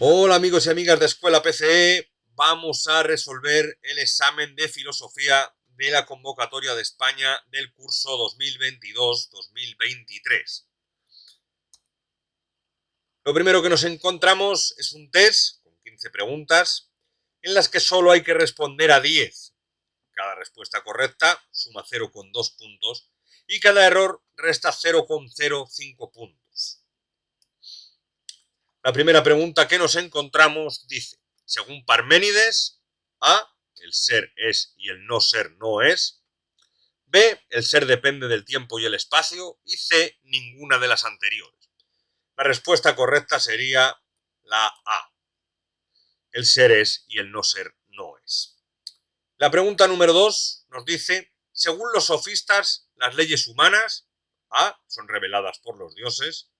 Hola amigos y amigas de Escuela PCE, vamos a resolver el examen de filosofía de la convocatoria de España del curso 2022-2023. Lo primero que nos encontramos es un test con 15 preguntas en las que solo hay que responder a 10. Cada respuesta correcta suma 0,2 puntos y cada error resta 0,05 puntos. La primera pregunta que nos encontramos dice, según Parménides, A, el ser es y el no ser no es. B, el ser depende del tiempo y el espacio. Y C, ninguna de las anteriores. La respuesta correcta sería la A. El ser es y el no ser no es. La pregunta número 2 nos dice, según los sofistas, las leyes humanas, A, son reveladas por los dioses.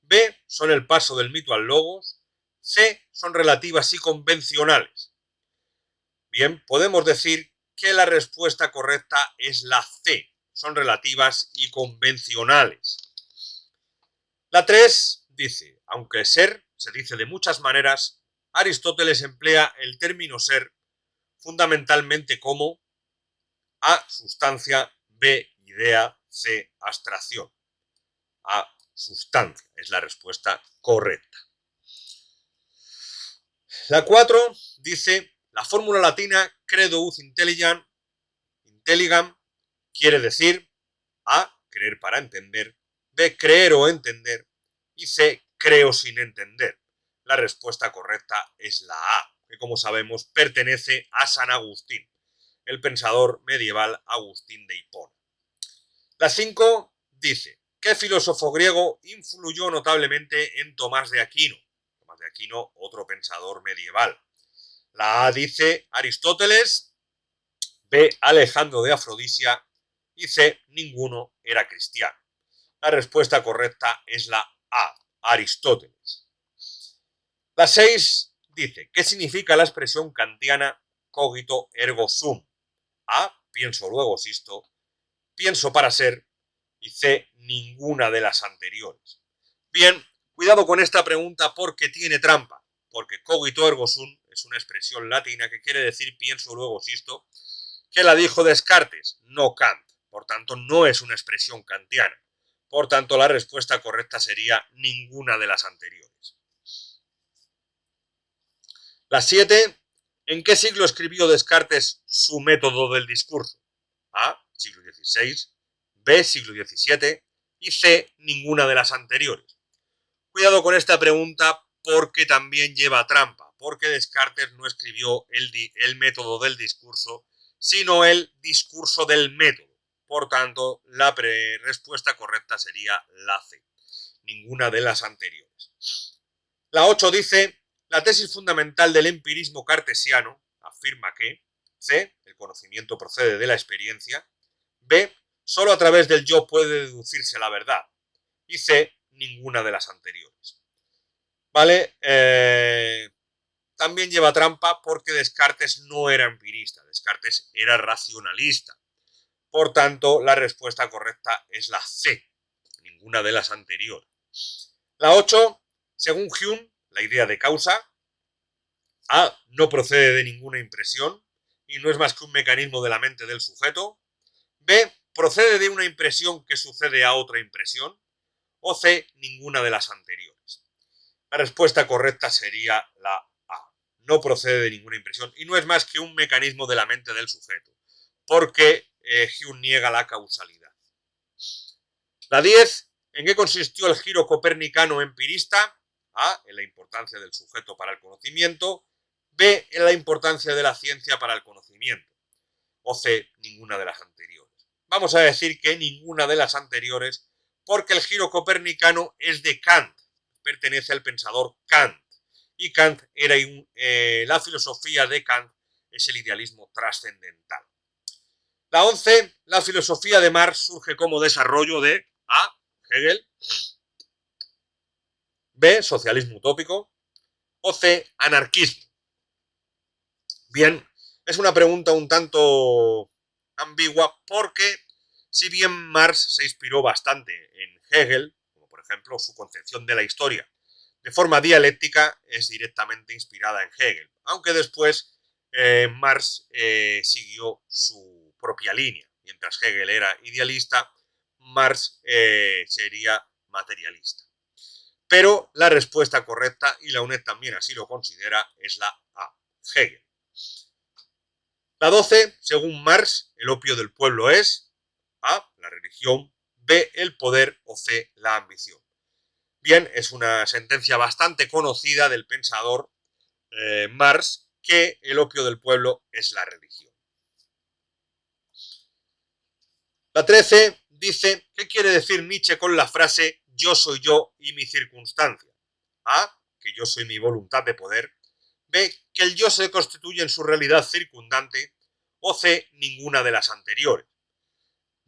B, son el paso del mito al logos. C, son relativas y convencionales. Bien, podemos decir que la respuesta correcta es la C, son relativas y convencionales. La 3 dice, aunque ser se dice de muchas maneras, Aristóteles emplea el término ser fundamentalmente como A, sustancia, B, idea, C, abstracción. A, sustancia, es la respuesta correcta. La 4 dice, la fórmula latina credo ut intelligam quiere decir A, creer para entender, B, creer o entender y C, creo sin entender. La respuesta correcta es la A, que como sabemos pertenece a San Agustín, el pensador medieval Agustín de Hipona. La 5 dice, ¿qué filósofo griego influyó notablemente en Tomás de Aquino? Tomás de Aquino, otro pensador medieval. La A dice Aristóteles, B, Alejandro de Afrodisia y C, ninguno era cristiano. La respuesta correcta es la A, Aristóteles. La 6 dice, ¿qué significa la expresión kantiana cogito ergo sum? A, pienso luego existo, pienso para ser y C, ninguna de las anteriores. Bien, cuidado con esta pregunta porque tiene trampa, porque cogito ergo sum es una expresión latina que quiere decir pienso luego existo, que la dijo Descartes, no Kant. Por tanto, no es una expresión kantiana. Por tanto, la respuesta correcta sería ninguna de las anteriores. La 7. ¿En qué siglo escribió Descartes su método del discurso? A, siglo XVI, B, siglo XVII y C, ninguna de las anteriores. Cuidado con esta pregunta porque también lleva trampa, porque Descartes no escribió el método del discurso, sino el discurso del método. Por tanto, la respuesta correcta sería la C, ninguna de las anteriores. La 8 dice, la tesis fundamental del empirismo cartesiano afirma que C, el conocimiento procede de la experiencia, B, solo a través del yo puede deducirse la verdad, y C, ninguna de las anteriores. ¿Vale? También lleva trampa porque Descartes no era empirista, Descartes era racionalista. Por tanto, la respuesta correcta es la C, ninguna de las anteriores. La 8, según Hume, la idea de causa, A, no procede de ninguna impresión y no es más que un mecanismo de la mente del sujeto. B, procede de una impresión que sucede a otra impresión. O C, ninguna de las anteriores. La respuesta correcta sería la A. No procede de ninguna impresión y no es más que un mecanismo de la mente del sujeto, porque Hume niega la causalidad. La 10. ¿En qué consistió el giro copernicano empirista? A, en la importancia del sujeto para el conocimiento. B, en la importancia de la ciencia para el conocimiento. O C, ninguna de las anteriores. Vamos a decir que ninguna de las anteriores porque el giro copernicano es de Kant, pertenece al pensador Kant. Y Kant era la filosofía de Kant es el idealismo trascendental. La 11, la filosofía de Marx surge como desarrollo de A, Hegel, B, socialismo utópico o C, anarquismo. Bien, es una pregunta un tanto ambigua porque si bien Marx se inspiró bastante en Hegel, como por ejemplo su concepción de la historia de forma dialéctica es directamente inspirada en Hegel, aunque después Marx siguió su propia línea. Mientras Hegel era idealista, Marx sería materialista. Pero la respuesta correcta, y la UNED también así lo considera, es la A, Hegel. La 12, según Marx, el opio del pueblo es A, la religión, B, el poder o C, la ambición. Bien, es una sentencia bastante conocida del pensador Marx, que el opio del pueblo es la religión. La 13 dice, ¿qué quiere decir Nietzsche con la frase yo soy yo y mi circunstancia? A, que yo soy mi voluntad de poder. B, que el yo se constituye en su realidad circundante. O C, ninguna de las anteriores.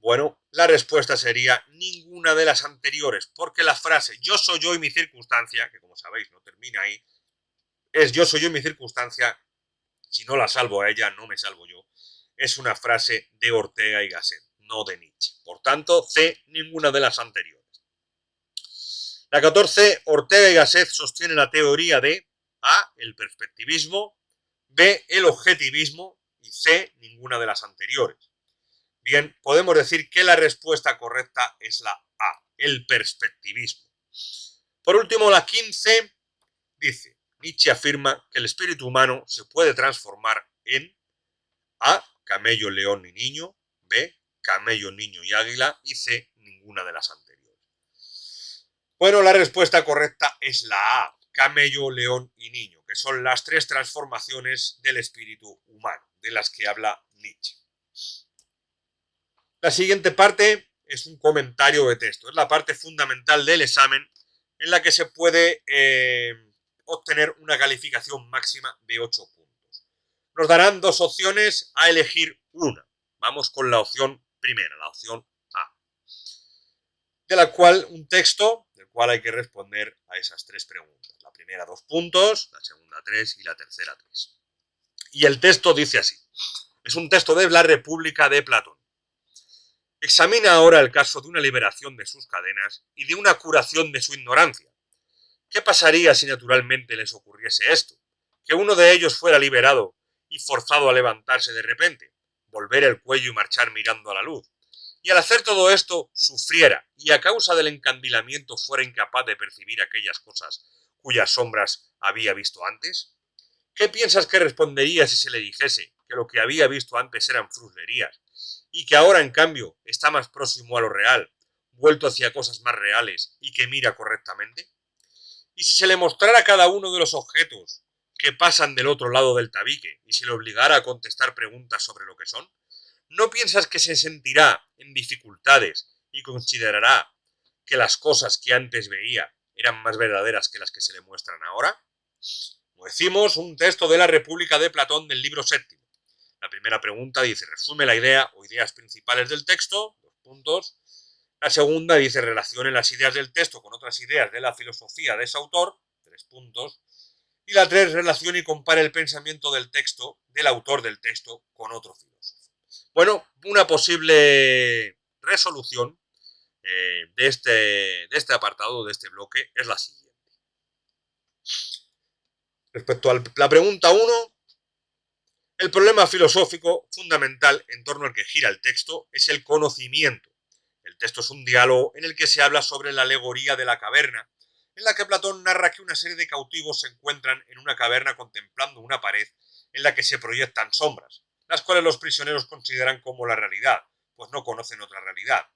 Bueno, la respuesta sería ninguna de las anteriores, porque la frase yo soy yo y mi circunstancia, que como sabéis no termina ahí, es yo soy yo y mi circunstancia, si no la salvo a ella, no me salvo yo. Es una frase de Ortega y Gasset, no de Nietzsche. Por tanto, C, ninguna de las anteriores. La 14, Ortega y Gasset sostiene la teoría de A, el perspectivismo, B, el objetivismo y C, ninguna de las anteriores. Bien, podemos decir que la respuesta correcta es la A, el perspectivismo. Por último, la 15 dice, Nietzsche afirma que el espíritu humano se puede transformar en A, camello, león y niño, B, camello, niño y águila y C, ninguna de las anteriores. Bueno, la respuesta correcta es la A, camello, león y niño, que son las tres transformaciones del espíritu humano, de las que habla Nietzsche. La siguiente parte es un comentario de texto, es la parte fundamental del examen en la que se puede obtener una calificación máxima de 8 puntos. Nos darán dos opciones a elegir una. Vamos con la opción primera, la opción A, de la cual un texto del cual hay que responder a esas tres preguntas. La primera 2 puntos, la segunda 3 y la tercera 3. Y el texto dice así, es un texto de La República de Platón. Examina ahora el caso de una liberación de sus cadenas y de una curación de su ignorancia. ¿Qué pasaría si naturalmente les ocurriese esto? Que uno de ellos fuera liberado y forzado a levantarse de repente, volver el cuello y marchar mirando a la luz. Y al hacer todo esto, sufriera y a causa del encandilamiento fuera incapaz de percibir aquellas cosas cuyas sombras había visto antes. ¿Qué piensas que respondería si se le dijese que lo que había visto antes eran fruslerías y que ahora, en cambio, está más próximo a lo real, vuelto hacia cosas más reales y que mira correctamente? ¿Y si se le mostrara cada uno de los objetos que pasan del otro lado del tabique y se le obligara a contestar preguntas sobre lo que son? ¿No piensas que se sentirá en dificultades y considerará que las cosas que antes veía eran más verdaderas que las que se le muestran ahora? Como decimos, un texto de La República de Platón del libro séptimo. La primera pregunta dice, resume la idea o ideas principales del texto, 2 puntos. La segunda dice, relacione las ideas del texto con otras ideas de la filosofía de ese autor, 3 puntos. Y la 3, relacione y compare el pensamiento del texto, del autor del texto, con otro filósofo. Bueno, una posible resolución de este apartado, de este bloque, es la siguiente. Respecto a la pregunta 1, el problema filosófico fundamental en torno al que gira el texto es el conocimiento. El texto es un diálogo en el que se habla sobre la alegoría de la caverna, en la que Platón narra que una serie de cautivos se encuentran en una caverna contemplando una pared en la que se proyectan sombras, las cuales los prisioneros consideran como la realidad, pues no conocen otra realidad.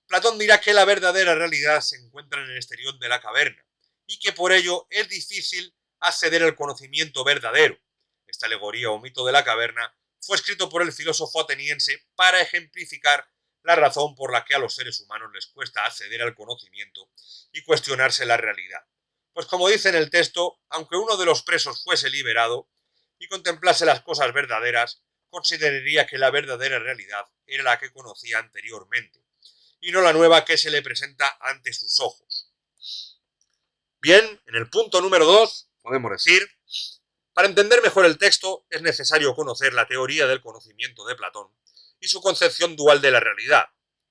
Platón dirá que la verdadera realidad se encuentra en el exterior de la caverna, y que por ello es difícil acceder al conocimiento verdadero. Esta alegoría o mito de la caverna fue escrito por el filósofo ateniense para ejemplificar la razón por la que a los seres humanos les cuesta acceder al conocimiento y cuestionarse la realidad. Pues como dice en el texto, aunque uno de los presos fuese liberado y contemplase las cosas verdaderas, consideraría que la verdadera realidad era la que conocía anteriormente, y no la nueva que se le presenta ante sus ojos. Bien, en el punto número 2, podemos decir, para entender mejor el texto es necesario conocer la teoría del conocimiento de Platón y su concepción dual de la realidad.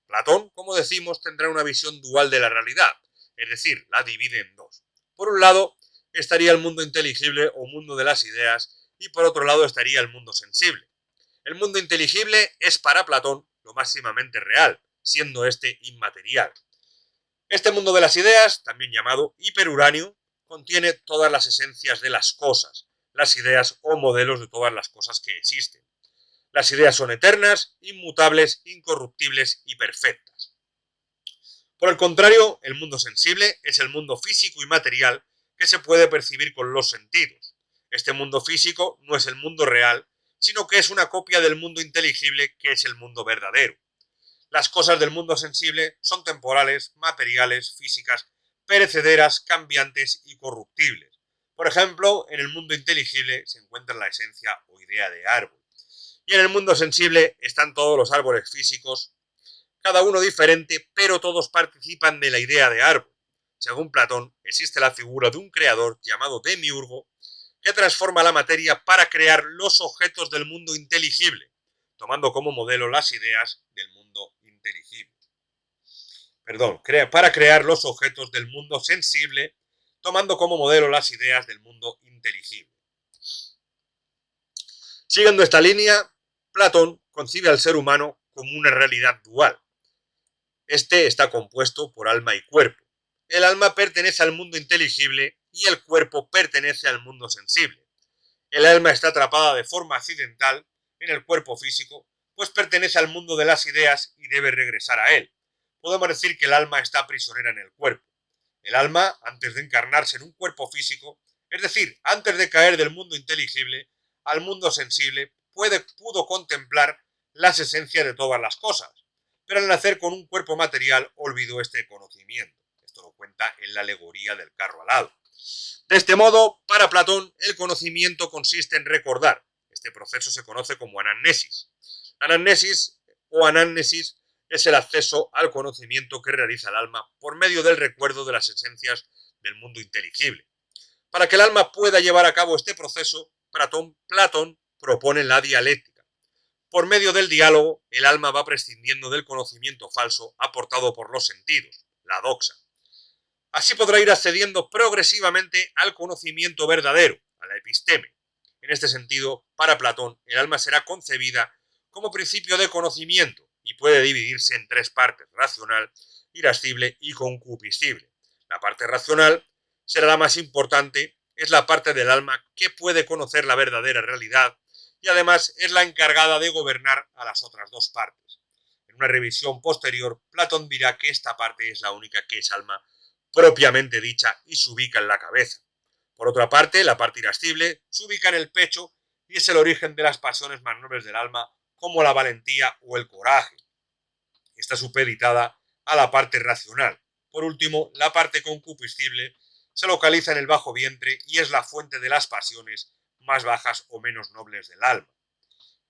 Platón, como decimos, tendrá una visión dual de la realidad, es decir, la divide en dos. Por un lado, estaría el mundo inteligible o mundo de las ideas, y por otro lado estaría el mundo sensible. El mundo inteligible es para Platón lo máximamente real, siendo este inmaterial. Este mundo de las ideas, también llamado hiperuránio, contiene todas las esencias de las cosas, las ideas o modelos de todas las cosas que existen. Las ideas son eternas, inmutables, incorruptibles y perfectas. Por el contrario, el mundo sensible es el mundo físico y material que se puede percibir con los sentidos. Este mundo físico no es el mundo real, sino que es una copia del mundo inteligible, que es el mundo verdadero. Las cosas del mundo sensible son temporales, materiales, físicas, perecederas, cambiantes y corruptibles. Por ejemplo, en el mundo inteligible se encuentra la esencia o idea de árbol. Y en el mundo sensible están todos los árboles físicos, cada uno diferente, pero todos participan de la idea de árbol. Según Platón, existe la figura de un creador llamado Demiurgo, que transforma la materia para crear los objetos del mundo inteligible, tomando como modelo las ideas del mundo inteligible. Para crear los objetos del mundo sensible, tomando como modelo las ideas del mundo inteligible. Siguiendo esta línea, Platón concibe al ser humano como una realidad dual. Este está compuesto por alma y cuerpo. El alma pertenece al mundo inteligible y el cuerpo pertenece al mundo sensible. El alma está atrapada de forma accidental en el cuerpo físico, pues pertenece al mundo de las ideas y debe regresar a él. Podemos decir que el alma está prisionera en el cuerpo. El alma, antes de encarnarse en un cuerpo físico, es decir, antes de caer del mundo inteligible al mundo sensible, pudo contemplar las esencias de todas las cosas, pero al nacer con un cuerpo material olvidó este conocimiento. Esto lo cuenta en la alegoría del carro alado. De este modo, para Platón, el conocimiento consiste en recordar. Este proceso se conoce como anamnesis. Anamnesis o anamnesis es el acceso al conocimiento que realiza el alma por medio del recuerdo de las esencias del mundo inteligible. Para que el alma pueda llevar a cabo este proceso, Platón propone la dialéctica. Por medio del diálogo, el alma va prescindiendo del conocimiento falso aportado por los sentidos, la doxa. Así podrá ir accediendo progresivamente al conocimiento verdadero, a la episteme. En este sentido, para Platón, el alma será concebida como principio de conocimiento y puede dividirse en tres partes: racional, irascible y concupiscible. La parte racional será la más importante, es la parte del alma que puede conocer la verdadera realidad y además es la encargada de gobernar a las otras dos partes. En una revisión posterior, Platón dirá que esta parte es la única que es alma propiamente dicha y se ubica en la cabeza. Por otra parte, la parte irascible se ubica en el pecho y es el origen de las pasiones más nobles del alma, como la valentía o el coraje. Está supeditada a la parte racional. Por último, la parte concupiscible se localiza en el bajo vientre y es la fuente de las pasiones más bajas o menos nobles del alma.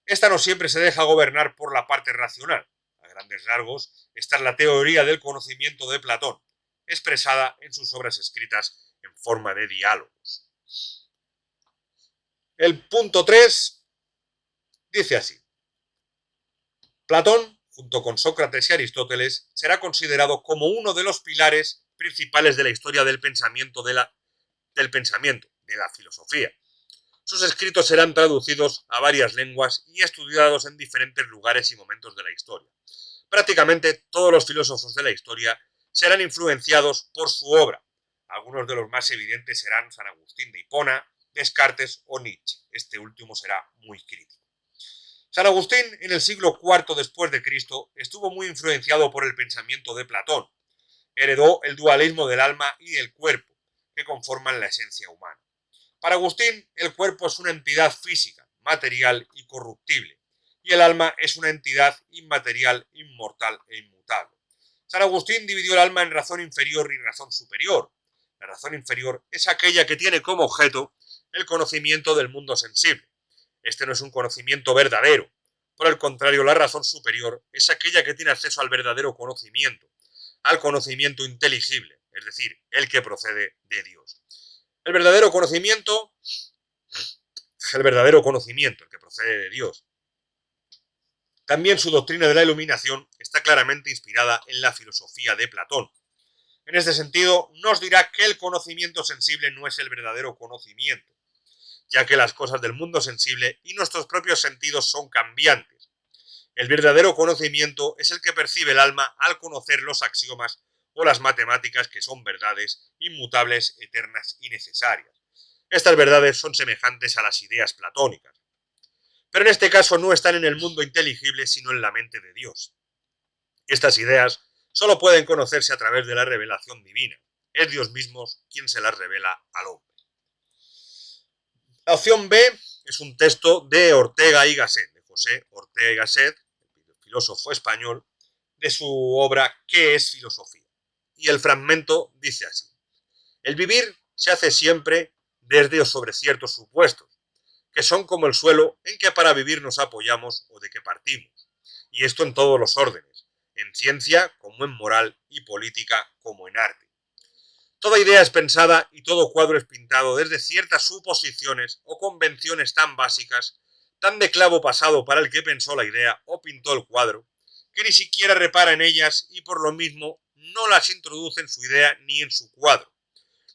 Esta no siempre se deja gobernar por la parte racional. A grandes rasgos, esta es la teoría del conocimiento de Platón, expresada en sus obras escritas en forma de diálogos. El punto 3 dice así: Platón, junto con Sócrates y Aristóteles, será considerado como uno de los pilares principales de la historia del pensamiento, de la filosofía. Sus escritos serán traducidos a varias lenguas y estudiados en diferentes lugares y momentos de la historia. Prácticamente todos los filósofos de la historia serán influenciados por su obra. Algunos de los más evidentes serán San Agustín de Hipona, Descartes o Nietzsche. Este último será muy crítico. San Agustín, en el siglo IV después de Cristo, estuvo muy influenciado por el pensamiento de Platón. Heredó el dualismo del alma y del cuerpo, que conforman la esencia humana. Para Agustín, el cuerpo es una entidad física, material y corruptible, y el alma es una entidad inmaterial, inmortal e inmutable. San Agustín dividió el alma en razón inferior y razón superior. La razón inferior es aquella que tiene como objeto el conocimiento del mundo sensible. Este no es un conocimiento verdadero. Por el contrario, la razón superior es aquella que tiene acceso al verdadero conocimiento, al conocimiento inteligible, es decir, el que procede de Dios. El verdadero conocimiento, el que procede de Dios. También su doctrina de la iluminación está claramente inspirada en la filosofía de Platón. En este sentido, nos dirá que el conocimiento sensible no es el verdadero conocimiento, ya que las cosas del mundo sensible y nuestros propios sentidos son cambiantes. El verdadero conocimiento es el que percibe el alma al conocer los axiomas o las matemáticas, que son verdades inmutables, eternas y necesarias. Estas verdades son semejantes a las ideas platónicas, pero en este caso no están en el mundo inteligible, sino en la mente de Dios. Estas ideas solo pueden conocerse a través de la revelación divina. Es Dios mismo quien se las revela al hombre. La opción B es un texto de Ortega y Gasset, de José Ortega y Gasset, el filósofo español, de su obra ¿Qué es filosofía? Y el fragmento dice así: el vivir se hace siempre desde o sobre ciertos supuestos, que son como el suelo en que para vivir nos apoyamos o de que partimos, y esto en todos los órdenes, en ciencia como en moral y política como en arte. Toda idea es pensada y todo cuadro es pintado desde ciertas suposiciones o convenciones tan básicas, tan de clavo pasado para el que pensó la idea o pintó el cuadro, que ni siquiera repara en ellas y por lo mismo no las introduce en su idea ni en su cuadro.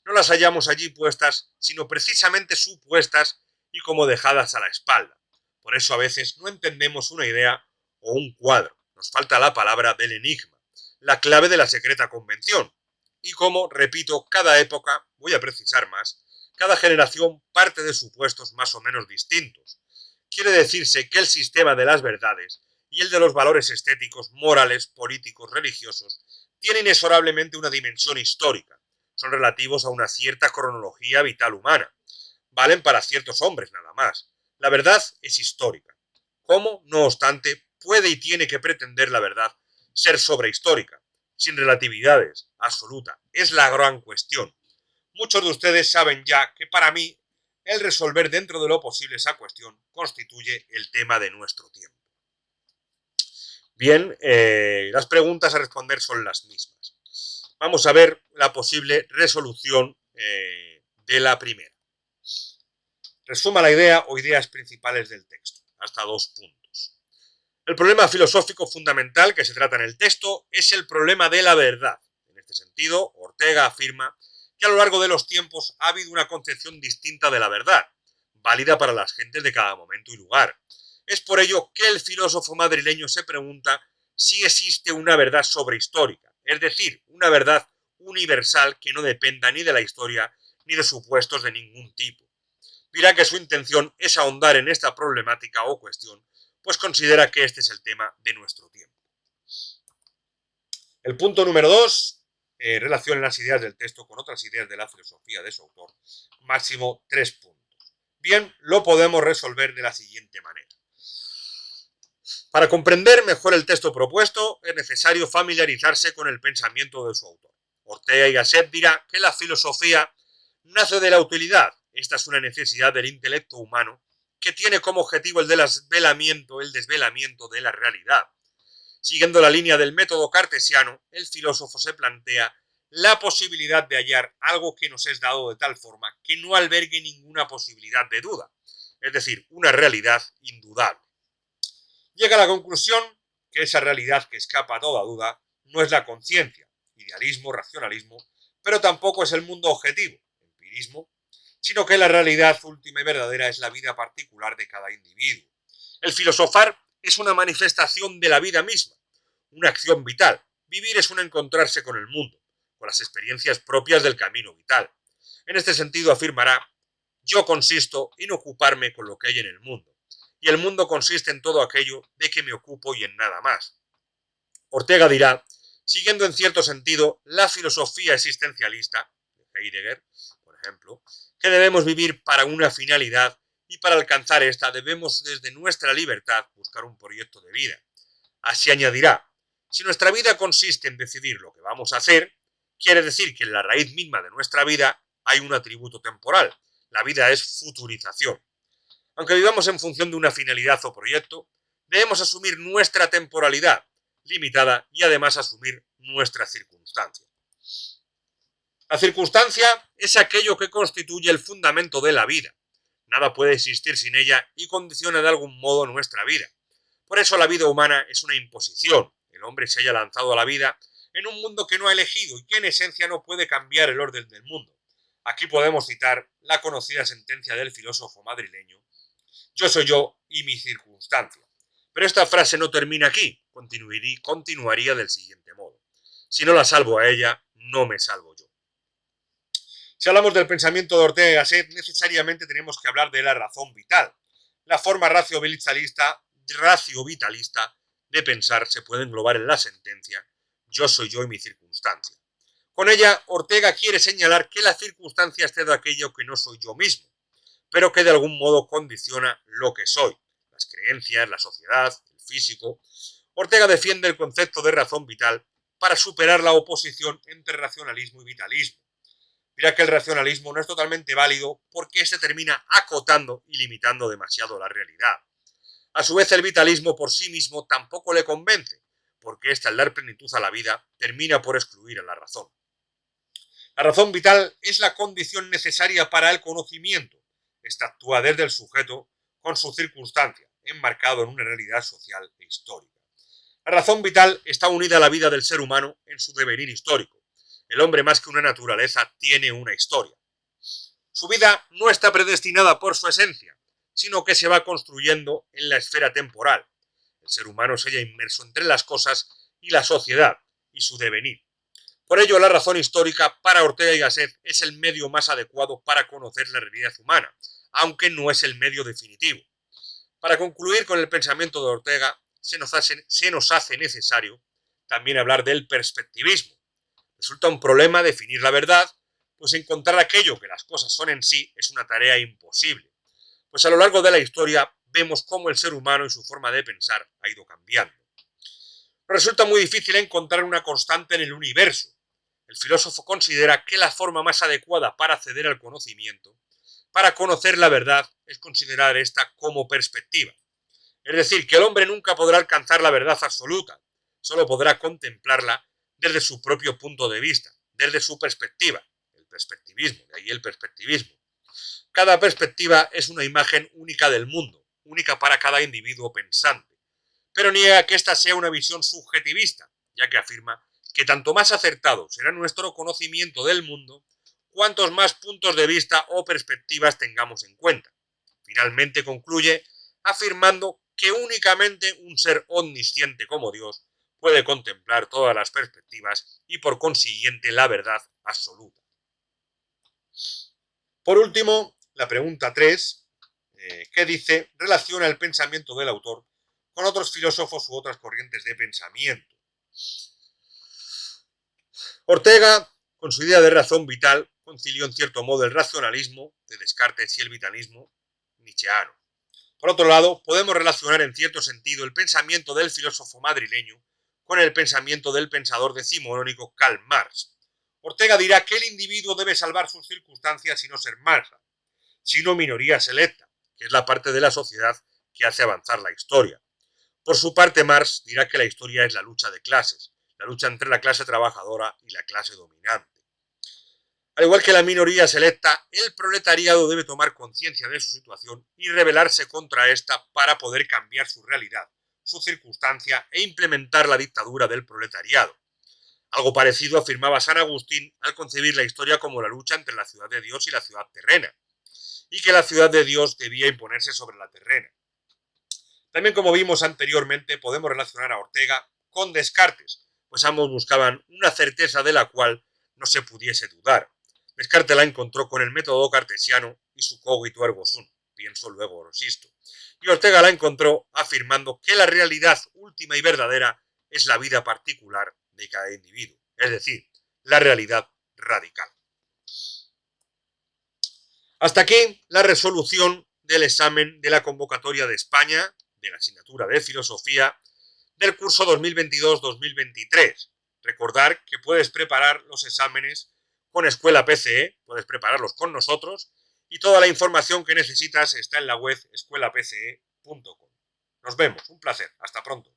No las hallamos allí puestas, sino precisamente supuestas y como dejadas a la espalda. Por eso a veces no entendemos una idea o un cuadro. Nos falta la palabra del enigma, la clave de la secreta convención. Y como, repito, cada época, voy a precisar más, cada generación parte de supuestos más o menos distintos. Quiere decirse que el sistema de las verdades y el de los valores estéticos, morales, políticos, religiosos, tiene inexorablemente una dimensión histórica. Son relativos a una cierta cronología vital humana. Valen para ciertos hombres nada más. La verdad es histórica. ¿Cómo, no obstante, puede y tiene que pretender la verdad ser sobrehistórica, sin relatividades, absoluta? Es la gran cuestión. Muchos de ustedes saben ya que para mí el resolver dentro de lo posible esa cuestión constituye el tema de nuestro tiempo. Bien, las preguntas a responder son las mismas. Vamos a ver la posible resolución de la primera. Resuma la idea o ideas principales del texto, hasta 2 puntos. El problema filosófico fundamental que se trata en el texto es el problema de la verdad. En este sentido, Ortega afirma que a lo largo de los tiempos ha habido una concepción distinta de la verdad, válida para las gentes de cada momento y lugar. Es por ello que el filósofo madrileño se pregunta si existe una verdad sobrehistórica, es decir, una verdad universal que no dependa ni de la historia ni de supuestos de ningún tipo. Dirá que su intención es ahondar en esta problemática o cuestión, pues considera que este es el tema de nuestro tiempo. El punto número 2, relaciona las ideas del texto con otras ideas de la filosofía de su autor, máximo 3 puntos. Bien, lo podemos resolver de la siguiente manera. Para comprender mejor el texto propuesto, es necesario familiarizarse con el pensamiento de su autor. Ortega y Gasset dirá que la filosofía nace de la utilidad. Esta es una necesidad del intelecto humano que tiene como objetivo el desvelamiento de la realidad. Siguiendo la línea del método cartesiano, el filósofo se plantea la posibilidad de hallar algo que nos es dado de tal forma que no albergue ninguna posibilidad de duda, es decir, una realidad indudable. Llega a la conclusión que esa realidad que escapa a toda duda no es la conciencia, idealismo, racionalismo, pero tampoco es el mundo objetivo, empirismo, sino que la realidad última y verdadera es la vida particular de cada individuo. El filosofar es una manifestación de la vida misma, una acción vital. Vivir es un encontrarse con el mundo, con las experiencias propias del camino vital. En este sentido afirmará: yo consisto en ocuparme con lo que hay en el mundo, y el mundo consiste en todo aquello de que me ocupo y en nada más. Ortega dirá, siguiendo en cierto sentido la filosofía existencialista de Heidegger, por ejemplo, que debemos vivir para una finalidad y para alcanzar esta debemos desde nuestra libertad buscar un proyecto de vida. Así añadirá, si nuestra vida consiste en decidir lo que vamos a hacer, quiere decir que en la raíz misma de nuestra vida hay un atributo temporal. La vida es futurización. Aunque vivamos en función de una finalidad o proyecto, debemos asumir nuestra temporalidad limitada y además asumir nuestras circunstancias. La circunstancia es aquello que constituye el fundamento de la vida. Nada puede existir sin ella y condiciona de algún modo nuestra vida. Por eso la vida humana es una imposición. El hombre se haya lanzado a la vida en un mundo que no ha elegido y que en esencia no puede cambiar el orden del mundo. Aquí podemos citar la conocida sentencia del filósofo madrileño: yo soy yo y mi circunstancia. Pero esta frase no termina aquí, continuaría del siguiente modo: si no la salvo a ella, no me salvo yo. Si hablamos del pensamiento de Ortega y Gasset, necesariamente tenemos que hablar de la razón vital. La forma raciovitalista de pensar se puede englobar en la sentencia: yo soy yo y mi circunstancia. Con ella, Ortega quiere señalar que la circunstancia es todo aquello que no soy yo mismo, pero que de algún modo condiciona lo que soy: las creencias, la sociedad, el físico. Ortega defiende el concepto de razón vital para superar la oposición entre racionalismo y vitalismo. Dirá que el racionalismo no es totalmente válido porque se termina acotando y limitando demasiado la realidad. A su vez, el vitalismo por sí mismo tampoco le convence, porque este, al dar plenitud a la vida, termina por excluir a la razón. La razón vital es la condición necesaria para el conocimiento. Esta actúa desde el sujeto con su circunstancia, enmarcado en una realidad social e histórica. La razón vital está unida a la vida del ser humano en su devenir histórico. El hombre, más que una naturaleza, tiene una historia. Su vida no está predestinada por su esencia, sino que se va construyendo en la esfera temporal. El ser humano se halla inmerso entre las cosas y la sociedad y su devenir. Por ello, la razón histórica para Ortega y Gasset es el medio más adecuado para conocer la realidad humana, aunque no es el medio definitivo. Para concluir con el pensamiento de Ortega, se nos hace necesario también hablar del perspectivismo. Resulta un problema definir la verdad, pues encontrar aquello que las cosas son en sí es una tarea imposible. Pues a lo largo de la historia vemos cómo el ser humano y su forma de pensar ha ido cambiando. Resulta muy difícil encontrar una constante en el universo. El filósofo considera que la forma más adecuada para acceder al conocimiento, para conocer la verdad, es considerar esta como perspectiva. Es decir, que el hombre nunca podrá alcanzar la verdad absoluta, solo podrá contemplarla desde su propio punto de vista, desde su perspectiva, el perspectivismo, de ahí el perspectivismo. Cada perspectiva es una imagen única del mundo, única para cada individuo pensante, pero niega que esta sea una visión subjetivista, ya que afirma que tanto más acertado será nuestro conocimiento del mundo, cuantos más puntos de vista o perspectivas tengamos en cuenta. Finalmente concluye afirmando que únicamente un ser omnisciente como Dios puede contemplar todas las perspectivas y por consiguiente la verdad absoluta. Por último, la pregunta 3, que dice, relaciona el pensamiento del autor con otros filósofos u otras corrientes de pensamiento. Ortega, con su idea de razón vital, concilió en cierto modo el racionalismo de Descartes y el vitalismo nietzscheano. Por otro lado, podemos relacionar en cierto sentido el pensamiento del filósofo madrileño con el pensamiento del pensador decimonónico Karl Marx. Ortega dirá que el individuo debe salvar sus circunstancias y no ser masa, sino minoría selecta, que es la parte de la sociedad que hace avanzar la historia. Por su parte, Marx dirá que la historia es la lucha de clases, la lucha entre la clase trabajadora y la clase dominante. Al igual que la minoría selecta, el proletariado debe tomar conciencia de su situación y rebelarse contra esta para poder cambiar su realidad, su circunstancia e implementar la dictadura del proletariado. Algo parecido afirmaba San Agustín al concebir la historia como la lucha entre la ciudad de Dios y la ciudad terrena, y que la ciudad de Dios debía imponerse sobre la terrena. También, como vimos anteriormente, podemos relacionar a Ortega con Descartes, pues ambos buscaban una certeza de la cual no se pudiese dudar. Descartes la encontró con el método cartesiano y su cogito ergo sum, pienso luego existo. Y Ortega la encontró afirmando que la realidad última y verdadera es la vida particular de cada individuo, es decir, la realidad radical. Hasta aquí la resolución del examen de la convocatoria de España de la asignatura de Filosofía del curso 2022-2023. Recordar que puedes preparar los exámenes con Escuela PCE, puedes prepararlos con nosotros y toda la información que necesitas está en la web escuelapce.com. Nos vemos, un placer, hasta pronto.